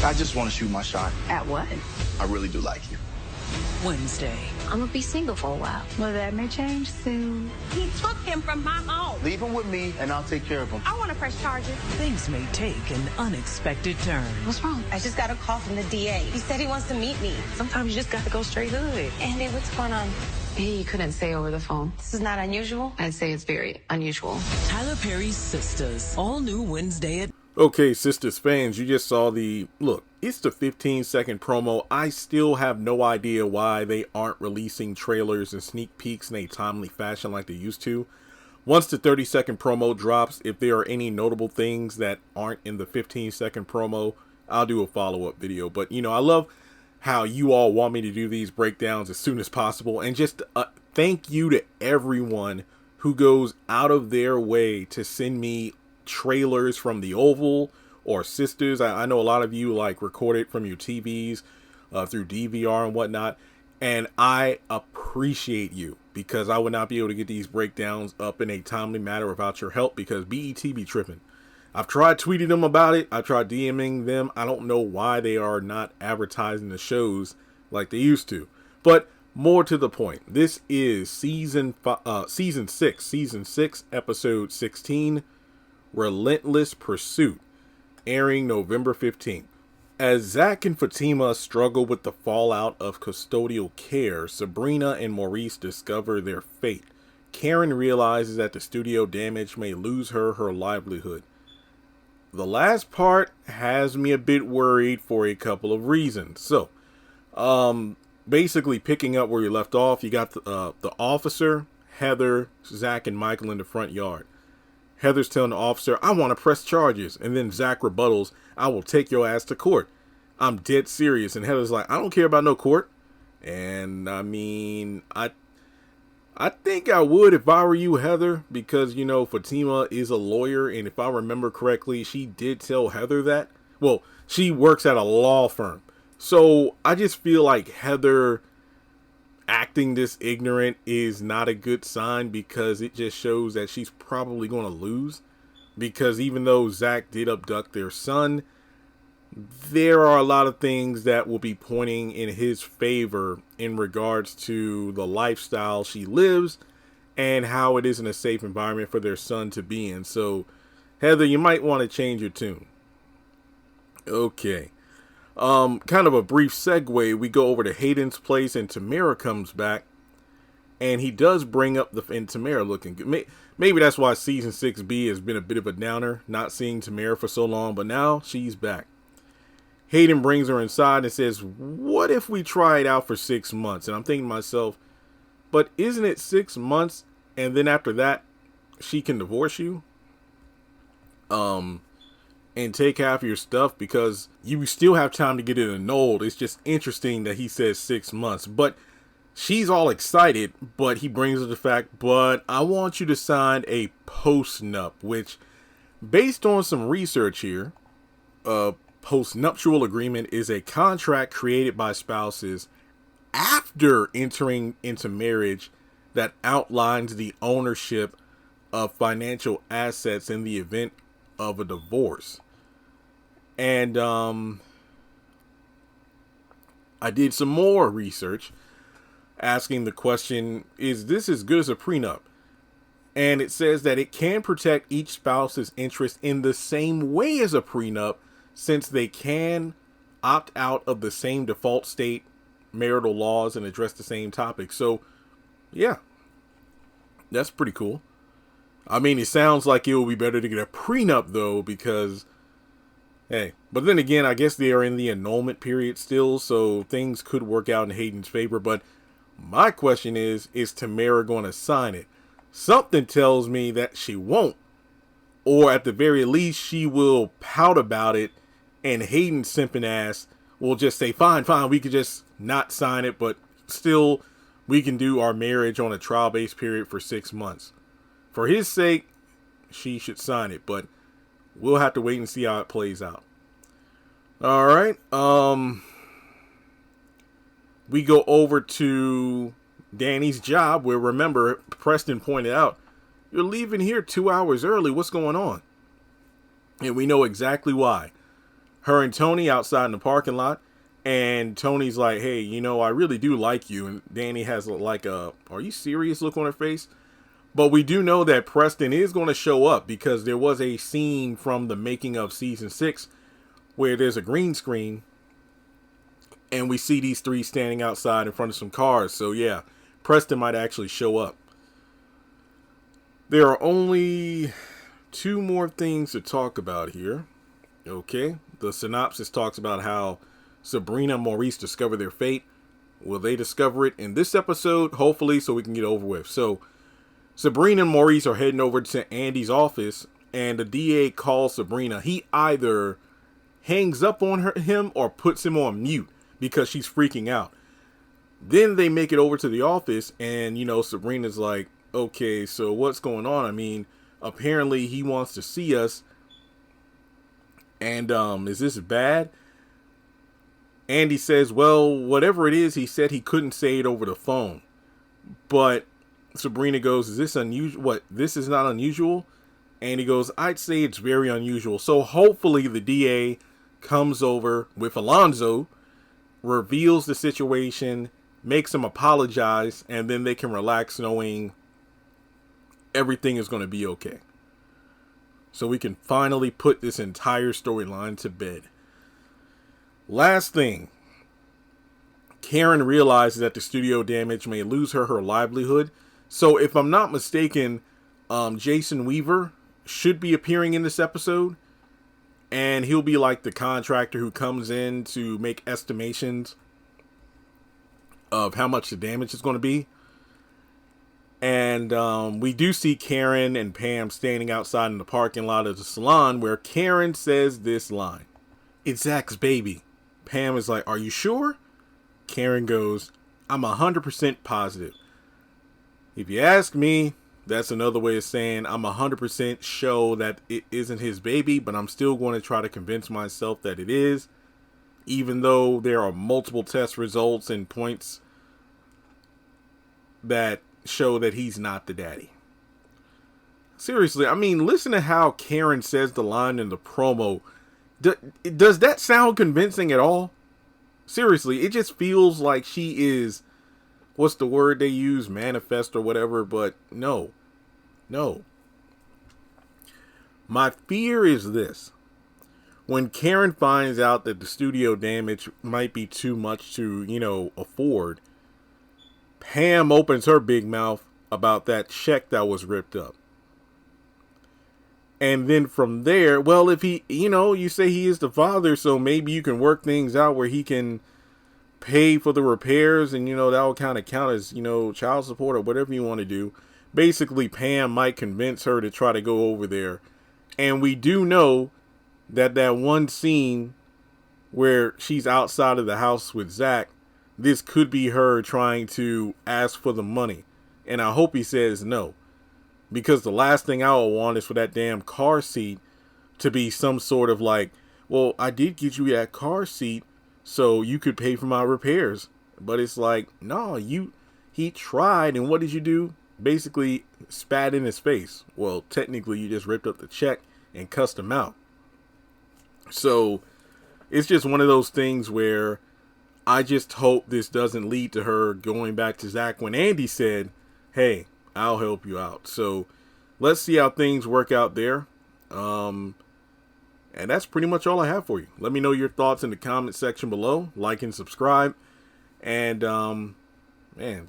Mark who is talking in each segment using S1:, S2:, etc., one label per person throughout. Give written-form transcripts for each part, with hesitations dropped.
S1: I just want to shoot my shot.
S2: At what?
S1: I really do like you.
S3: Wednesday.
S2: I'm gonna be single for a while. Well, that may change soon.
S4: He took him from my home.
S1: Leave him with me, and I'll take care of him.
S4: I want to press charges.
S3: Things may take an unexpected turn.
S2: What's wrong?
S4: I just got a call from the DA. He said he wants to meet me.
S3: Sometimes you just got to go straight hood.
S4: Andy, what's going on?
S2: He couldn't say over the phone.
S4: This is not unusual.
S2: I'd say it's very unusual.
S3: Tyler Perry's Sistas. All new Wednesday at...
S5: Okay, Sistas fans, you just saw look, it's the 15-second promo. I still have no idea why they aren't releasing trailers and sneak peeks in a timely fashion like they used to. Once the 30-second promo drops, if there are any notable things that aren't in the 15-second promo, I'll do a follow-up video. But, you know, I love how you all want me to do these breakdowns as soon as possible. And just thank you to everyone who goes out of their way to send me trailers from the Oval or Sistas. I know a lot of you like record it from your TVs through DVR and whatnot, and I appreciate you, because I would not be able to get these breakdowns up in a timely manner without your help, because BET be tripping. I've tried tweeting them about it. I tried DMing them. I don't know why they are not advertising the shows like they used to. But more to the point, this is season 6, episode 16, Relentless Pursuit, airing November 15th. As Zach and Fatima struggle with the fallout of custodial care, Sabrina and Maurice discover their fate. Karen realizes that the studio damage may lose her livelihood. The last part has me a bit worried for a couple of reasons. So, basically picking up where you left off, you got the officer, Heather, Zach, and Michael in the front yard. Heather's telling the officer, I want to press charges. And then Zach rebuttals, I will take your ass to court. I'm dead serious. And Heather's like, I don't care about no court. And I mean, I think I would if I were you, Heather, because, you know, Fatima is a lawyer. And if I remember correctly, she did tell Heather that. Well, she works at a law firm. So I just feel like Heather acting this ignorant is not a good sign, because it just shows that she's probably going to lose. Because even though Zach did abduct their son, there are a lot of things that will be pointing in his favor in regards to the lifestyle she lives and how it isn't a safe environment for their son to be in. So, Heather, you might want to change your tune. Okay. Kind of a brief segue, we go over to Hayden's place and Tamara comes back, and he does bring up and Tamara looking good. Maybe that's why season 6B has been a bit of a downer, not seeing Tamara for so long, but now she's back. Hayden brings her inside and says, what if we try it out for 6 months? And I'm thinking to myself, but isn't it 6 months and then after that she can divorce you? And take half your stuff, because you still have time to get it annulled. It's just interesting that he says 6 months, but she's all excited, but he brings up the fact, but I want you to sign a post-nup, which, based on some research here, a post-nuptial agreement is a contract created by spouses after entering into marriage that outlines the ownership of financial assets in the event of a divorce. And I did some more research asking the question, is this as good as a prenup? And it says that it can protect each spouse's interest in the same way as a prenup, since they can opt out of the same default state marital laws and address the same topic. So, yeah, that's pretty cool. I mean, it sounds like it will be better to get a prenup, though, because, hey, but then again, I guess they are in the annulment period still, so things could work out in Hayden's favor. But my question is Tamara going to sign it? Something tells me that she won't, or at the very least, she will pout about it, and Hayden's simping ass will just say, fine, we could just not sign it, but still, we can do our marriage on a trial-based period for 6 months. For his sake, she should sign it, but we'll have to wait and see how it plays out. All right. We go over to Danny's job, where, remember, Preston pointed out, you're leaving here 2 hours early. What's going on? And we know exactly why. her and Tony outside in the parking lot. And Tony's like, hey, you know, I really do like you. And Danny has like a, are you serious look on her face? But we do know that Preston is going to show up because there was a scene from the making of season 6 where there's a green screen and we see these three standing outside in front of some cars. So yeah, Preston might actually show up. There are only 2 more things to talk about here. Okay, the synopsis talks about how Sabrina and Maurice discover their fate. Will they discover it in this episode? Hopefully, so we can get over with. So Sabrina and Maurice are heading over to Andy's office, and the DA calls Sabrina. He either hangs up on him or puts him on mute because she's freaking out. Then they make it over to the office, and, you know, Sabrina's like, okay, so what's going on? I mean, apparently he wants to see us. And is this bad? Andy says, well, whatever it is, he said he couldn't say it over the phone. But Sabrina goes, is this unusual? What? This is not unusual? Andy goes, I'd say it's very unusual. So hopefully the DA comes over with Alonzo, reveals the situation, makes him apologize, and then they can relax knowing everything is going to be okay. So we can finally put this entire storyline to bed. Last thing. Karen realizes that the studio damage may lose her livelihood. So if I'm not mistaken, Jason Weaver should be appearing in this episode. And he'll be like the contractor who comes in to make estimations of how much the damage is going to be. And we do see Karen and Pam standing outside in the parking lot of the salon where Karen says this line. It's Zach's baby. Pam is like, are you sure? Karen goes, I'm 100% positive. If you ask me, that's another way of saying I'm 100% sure that it isn't his baby, but I'm still going to try to convince myself that it is, even though there are multiple test results and points that show that he's not the daddy. Seriously, I mean, listen to how Karen says the line in the promo. Does that sound convincing at all? Seriously, it just feels like she is, what's the word they use, manifest or whatever, but no. My fear is this. When Karen finds out that the studio damage might be too much to, you know, afford, Pam opens her big mouth about that check that was ripped up. And then from there, well, if he, you know, you say he is the father, so maybe you can work things out where he can pay for the repairs and, you know, that will kind of count as, you know, child support or whatever you want to do. Basically, Pam might convince her to try to go over there. And we do know that that one scene where she's outside of the house with Zach, this could be her trying to ask for the money. And I hope he says no. Because the last thing I would want is for that damn car seat to be some sort of like, well, I did get you that car seat so you could pay for my repairs. But it's like, no, he tried, and what did you do? Basically spat in his face. Well, technically you just ripped up the check and cussed him out. So it's just one of those things where I just hope this doesn't lead to her going back to Zach when Andy said, hey, I'll help you out. So let's see how things work out there. And that's pretty much all I have for you. Let me know your thoughts in the comment section below. Like and subscribe. And, man,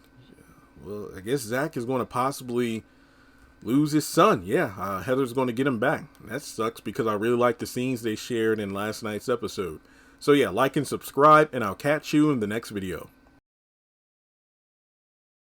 S5: well, I guess Zach is going to possibly lose his son. Yeah, Heather's going to get him back. That sucks because I really like the scenes they shared in last night's episode. So yeah, like and subscribe, and I'll catch you in the next video.